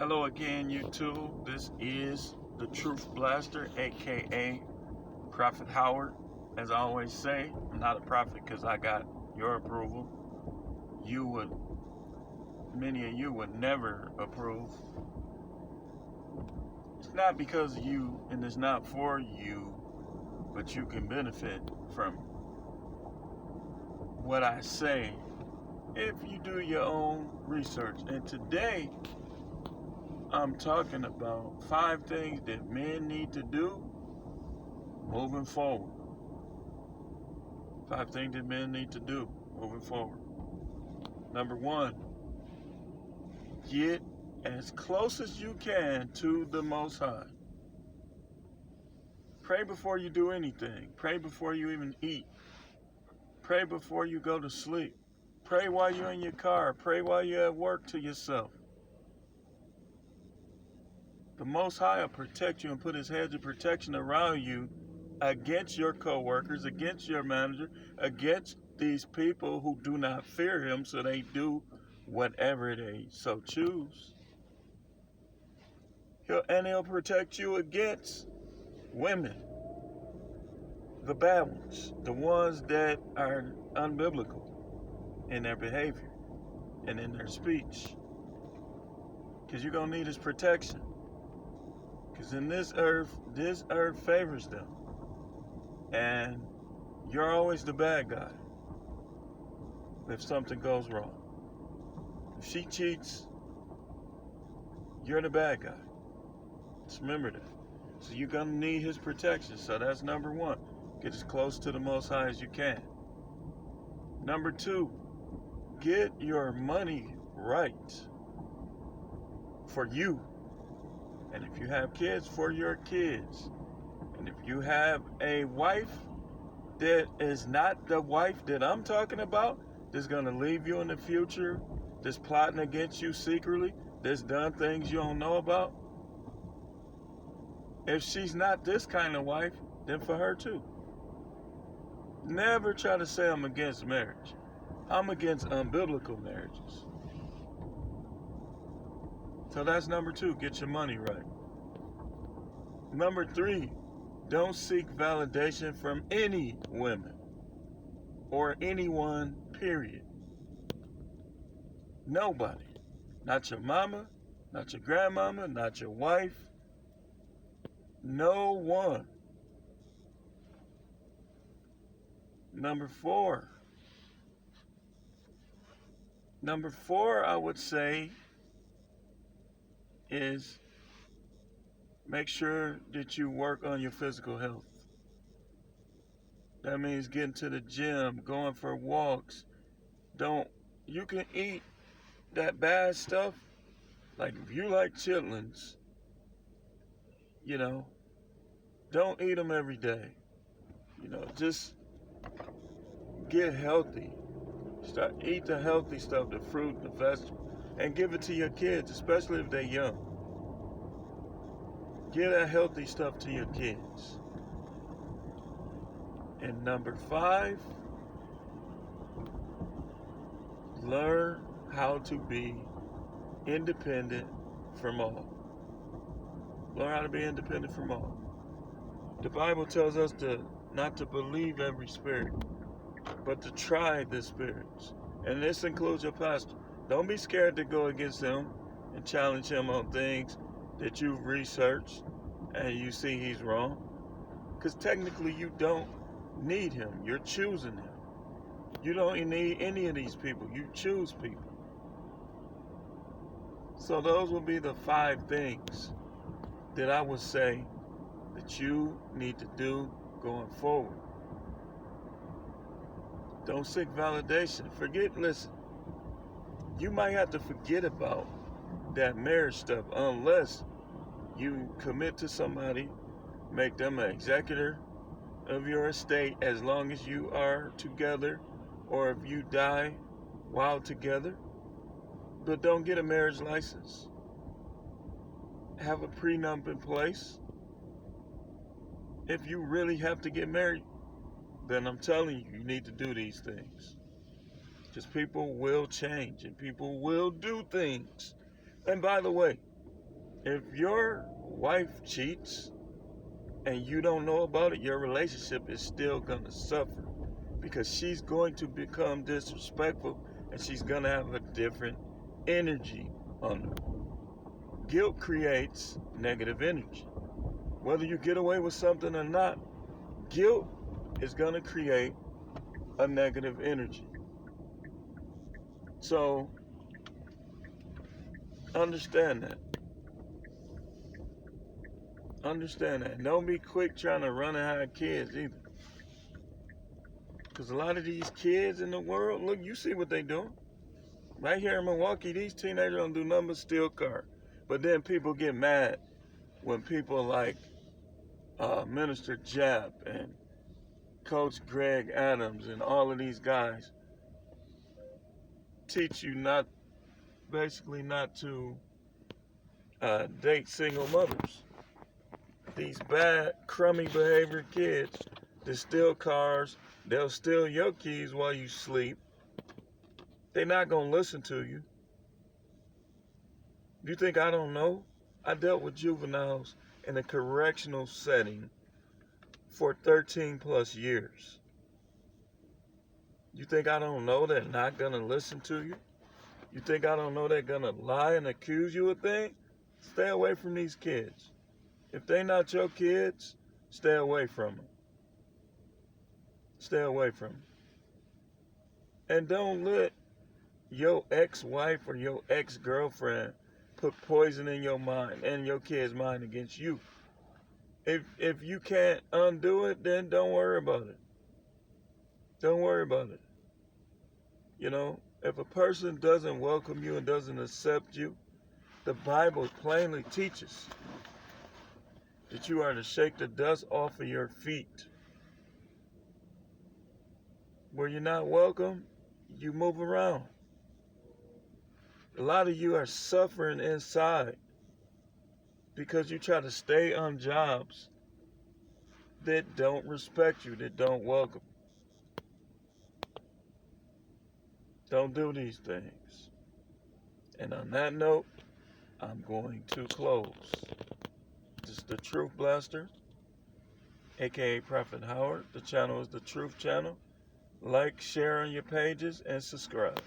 Hello again, YouTube. This is the Truth Blaster, aka Prophet Howard. As I always say, I'm not a prophet because I got your approval. Many of you would never approve. It's not because of you and it's not for you, but you can benefit from what I say if you do your own research. And today, I'm talking about 5 things that men need to do moving forward. 5 things that men need to do moving forward. Number 1, get as close as you can to the Most High. Pray before you do anything. Pray before you even eat. Pray before you go to sleep. Pray while you're in your car. Pray while you're at work to yourself. The Most High will protect you and put his hedge of protection around you against your co-workers, against your manager, against these people who do not fear him, so they do whatever they so choose. He'll protect you against women, the bad ones, the ones that are unbiblical in their behavior and in their speech. Because you're going to need his protection. Because in this earth favors them. And you're always the bad guy if something goes wrong. If she cheats, you're the bad guy. Just remember that. So you're going to need his protection. So that's number 1. Get as close to the Most High as you can. Number 2, get your money right for you. And if you have kids, for your kids. And if you have a wife that is not the wife that I'm talking about, that's going to leave you in the future, that's plotting against you secretly, that's done things you don't know about, if she's not this kind of wife, then for her too. Never try to say I'm against marriage. I'm against unbiblical marriages. So that's number 2, get your money right. Number 3, don't seek validation from any women or anyone, period. Nobody. Not your mama, not your grandmama, not your wife. No one. Number 4, I would say, is make sure that you work on your physical health. That means getting to the gym, going for walks. You can eat that bad stuff. Like if you like chitlins, don't eat them every day. Just get healthy. Eat the healthy stuff, the fruit, the vegetables, and give it to your kids, especially if they're young. Give that healthy stuff to your kids. And number 5, learn how to be independent from all. Learn how to be independent from all. The Bible tells us not to believe every spirit, but to try the spirits. And this includes your pastor. Don't be scared to go against him and challenge him on things that you've researched and you see he's wrong. Because technically you don't need him. You're choosing him. You don't need any of these people. You choose people. So those will be the 5 things that I would say that you need to do going forward. Don't seek validation. Listen, you might have to forget about that marriage stuff unless you commit to somebody, make them an executor of your estate as long as you are together, or if you die while together. But don't get a marriage license. Have a prenup in place. If you really have to get married, then I'm telling you, you need to do these things. Because people will change and people will do things. And by the way, If your wife cheats and you don't know about it, your relationship is still going to suffer because she's going to become disrespectful and she's going to have a different energy on her. Guilt creates negative energy. Whether you get away with something or not, guilt is going to create a negative energy. So, understand that. Understand that. Don't be quick trying to run and hide kids either. Because a lot of these kids in the world, look, you see what they do. Right here in Milwaukee, these teenagers don't do nothing but steal cars. But then people get mad when people like Minister Jap and Coach Greg Adams and all of these guys teach you basically not to date single mothers. These bad, crummy behavior kids that steal cars, they'll steal your keys while you sleep. They're not going to listen to you. You think I don't know? I dealt with juveniles in a correctional setting for 13 plus years. You think I don't know they're not going to listen to you? You think I don't know they're going to lie and accuse you of things? Stay away from these kids. If they're not your kids, stay away from them. Stay away from them. And don't let your ex-wife or your ex-girlfriend put poison in your mind and your kid's mind against you. If you can't undo it, then don't worry about it. Don't worry about it. You know, if a person doesn't welcome you and doesn't accept you, the Bible plainly teaches that you are to shake the dust off of your feet. Where you're not welcome, you move around. A lot of you are suffering inside because you try to stay on jobs that don't respect you, that don't welcome. Don't do these things. And on that note, I'm going to close. This is the Truth Blaster, aka Prophet Howard. The channel is the Truth Channel. Like, share on your pages, and subscribe.